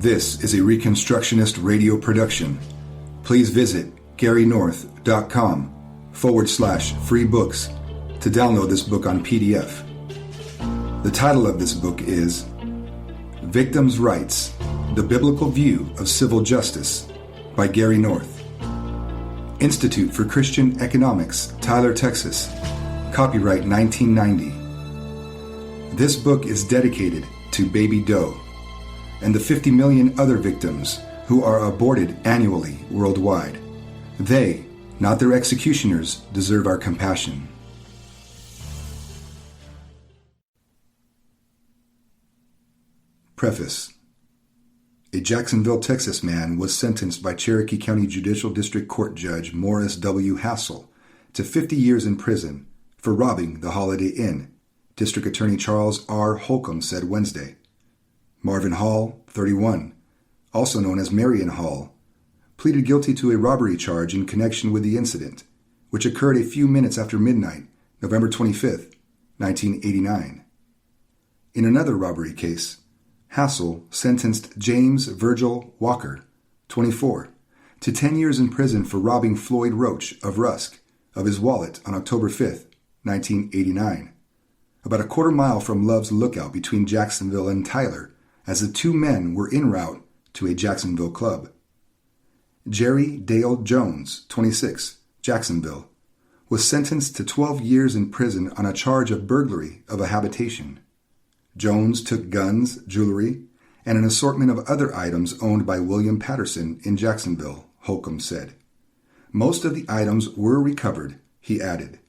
This is a Reconstructionist radio production. Please visit GaryNorth.com/free books to download this book on PDF. The title of this book is Victims' Rights, The Biblical View of Civil Justice by Gary North. Institute for Christian Economics, Tyler, Texas. Copyright 1990. This book is dedicated to Baby Doe and the 50 million other victims who are aborted annually worldwide. They, not their executioners, deserve our compassion. Preface. A Jacksonville, Texas man was sentenced by Cherokee County Judicial District Court Judge Morris W. Hassel to 50 years in prison for robbing the Holiday Inn, District Attorney Charles R. Holcomb said Wednesday. Marvin Hall, 31, also known as Marion Hall, pleaded guilty to a robbery charge in connection with the incident, which occurred a few minutes after midnight, November 25, 1989. In another robbery case, Hassel sentenced James Virgil Walker, 24, to 10 years in prison for robbing Floyd Roach of Rusk of his wallet on October 5, 1989, about a quarter mile from Love's Lookout between Jacksonville and Tyler, as the two men were en route to a Jacksonville club. Jerry Dale Jones, 26, Jacksonville, was sentenced to 12 years in prison on a charge of burglary of a habitation. Jones took guns, jewelry, and an assortment of other items owned by William Patterson in Jacksonville, Holcomb said. Most of the items were recovered, he added.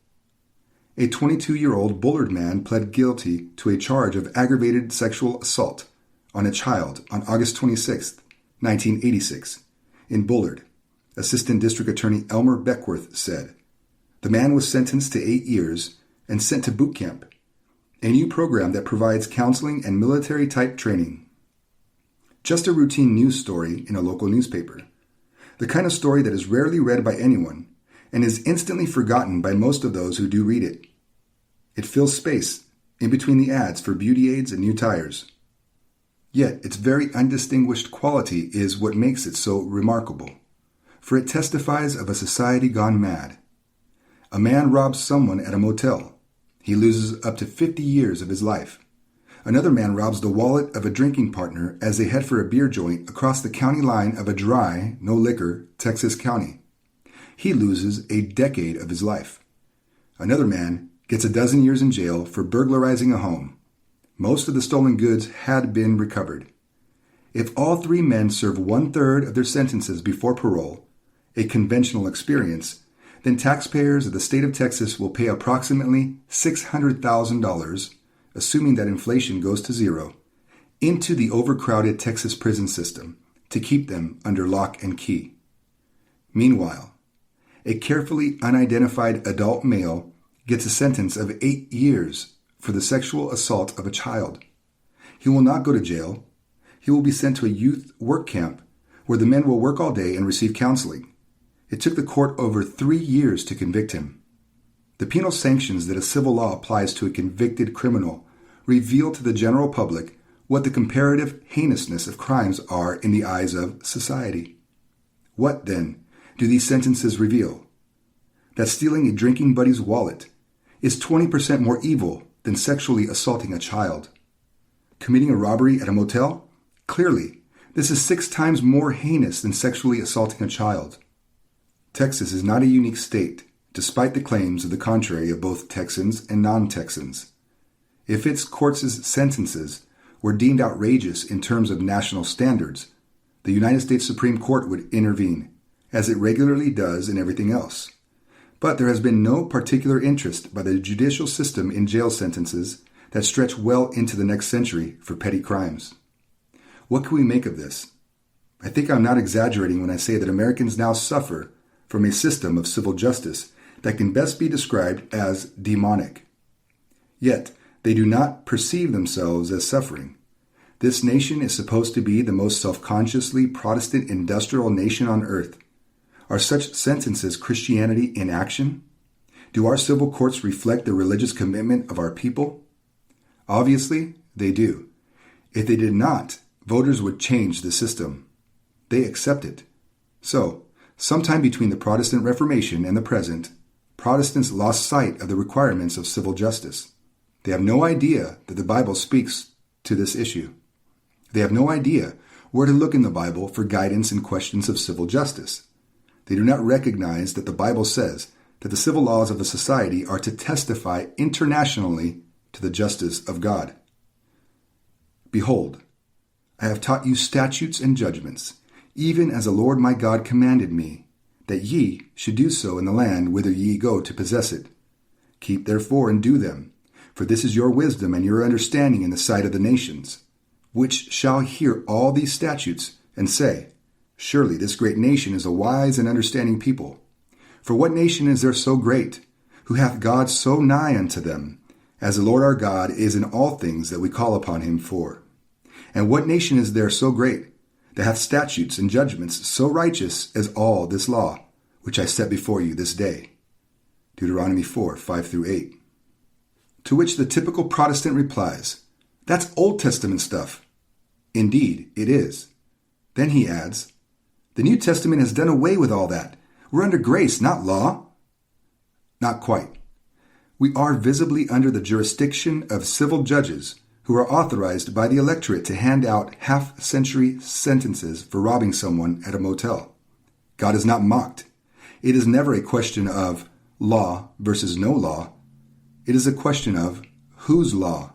A 22-year-old Bullard man pled guilty to a charge of aggravated sexual assault on a child on August 26, 1986, in Bullard, Assistant District Attorney Elmer Beckworth said. The man was sentenced to 8 years and sent to boot camp, a new program that provides counseling and military-type training. Just a routine news story in a local newspaper, the kind of story that is rarely read by anyone and is instantly forgotten by most of those who do read it. It fills space in between the ads for beauty aids and new tires. Yet its very undistinguished quality is what makes it so remarkable, for it testifies of a society gone mad. A man robs someone at a motel. He loses up to 50 years of his life. Another man robs the wallet of a drinking partner as they head for a beer joint across the county line of a dry, no liquor, Texas county. He loses a decade of his life. Another man gets a dozen years in jail for burglarizing a home. Most of the stolen goods had been recovered. If all three men serve 1/3 of their sentences before parole, a conventional experience, then taxpayers of the state of Texas will pay approximately $600,000, assuming that inflation goes to zero, into the overcrowded Texas prison system to keep them under lock and key. Meanwhile, a carefully unidentified adult male gets a sentence of 8 years for the sexual assault of a child. He will not go to jail. He will be sent to a youth work camp where the men will work all day and receive counseling. It took the court over 3 years to convict him. The penal sanctions that a civil law applies to a convicted criminal reveal to the general public what the comparative heinousness of crimes are in the eyes of society. What, then, do these sentences reveal? That stealing a drinking buddy's wallet is 20% more evil than sexually assaulting a child. Committing a robbery at a motel? Clearly, this is 6 times more heinous than sexually assaulting a child. Texas is not a unique state, despite the claims of the contrary of both Texans and non-Texans. If its courts' sentences were deemed outrageous in terms of national standards, the United States Supreme Court would intervene, as it regularly does in everything else. But there has been no particular interest by the judicial system in jail sentences that stretch well into the next century for petty crimes. What can we make of this? I think I'm not exaggerating when I say that Americans now suffer from a system of civil justice that can best be described as demonic. Yet, they do not perceive themselves as suffering. This nation is supposed to be the most self-consciously Protestant industrial nation on earth. Are such sentences Christianity in action? Do our civil courts reflect the religious commitment of our people? Obviously, they do. If they did not, Voters would change the system. They accept it. So, sometime between the Protestant Reformation and the present, Protestants lost sight of the requirements of civil justice. They have no idea that the Bible speaks to this issue. They have no idea where to look in the Bible for guidance in questions of civil justice. They do not recognize that the Bible says that the civil laws of a society are to testify internationally to the justice of God. Behold, I have taught you statutes and judgments, even as the Lord my God commanded me, that ye should do so in the land whither ye go to possess it. Keep therefore and do them, for this is your wisdom and your understanding in the sight of the nations, which shall hear all these statutes and say, Surely this great nation is a wise and understanding people. For what nation is there so great, who hath God so nigh unto them, as the Lord our God is in all things that we call upon him for? And what nation is there so great, that hath statutes and judgments so righteous as all this law, which I set before you this day? Deuteronomy 4, 5-8. To which the typical Protestant replies, That's Old Testament stuff. Indeed, it is. Then he adds, The New Testament has done away with all that. We're under grace, not law. Not quite. We are visibly under the jurisdiction of civil judges who are authorized by the electorate to hand out half-century sentences for robbing someone at a motel. God is not mocked. It is never a question of law versus no law. It is a question of whose law.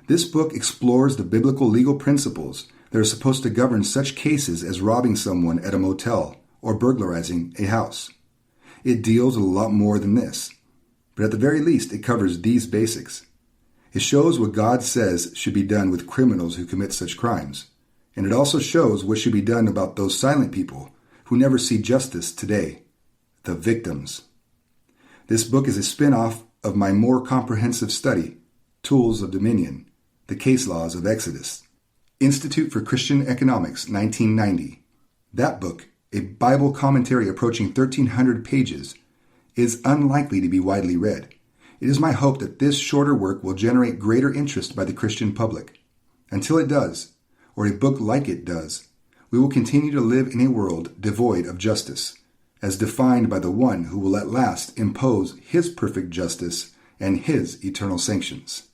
This book explores the biblical legal principles that are supposed to govern such cases as robbing someone at a motel or burglarizing a house. It deals with a lot more than this, but at the very least it covers these basics. It shows what God says should be done with criminals who commit such crimes, and it also shows what should be done about those silent people who never see justice today, the victims. This book is a spin-off of my more comprehensive study, Tools of Dominion, The Case Laws of Exodus, Institute for Christian Economics, 1990. That book, a Bible commentary approaching 1,300 pages, is unlikely to be widely read. It is my hope that this shorter work will generate greater interest by the Christian public. Until it does, or a book like it does, we will continue to live in a world devoid of justice, as defined by the one who will at last impose his perfect justice and his eternal sanctions.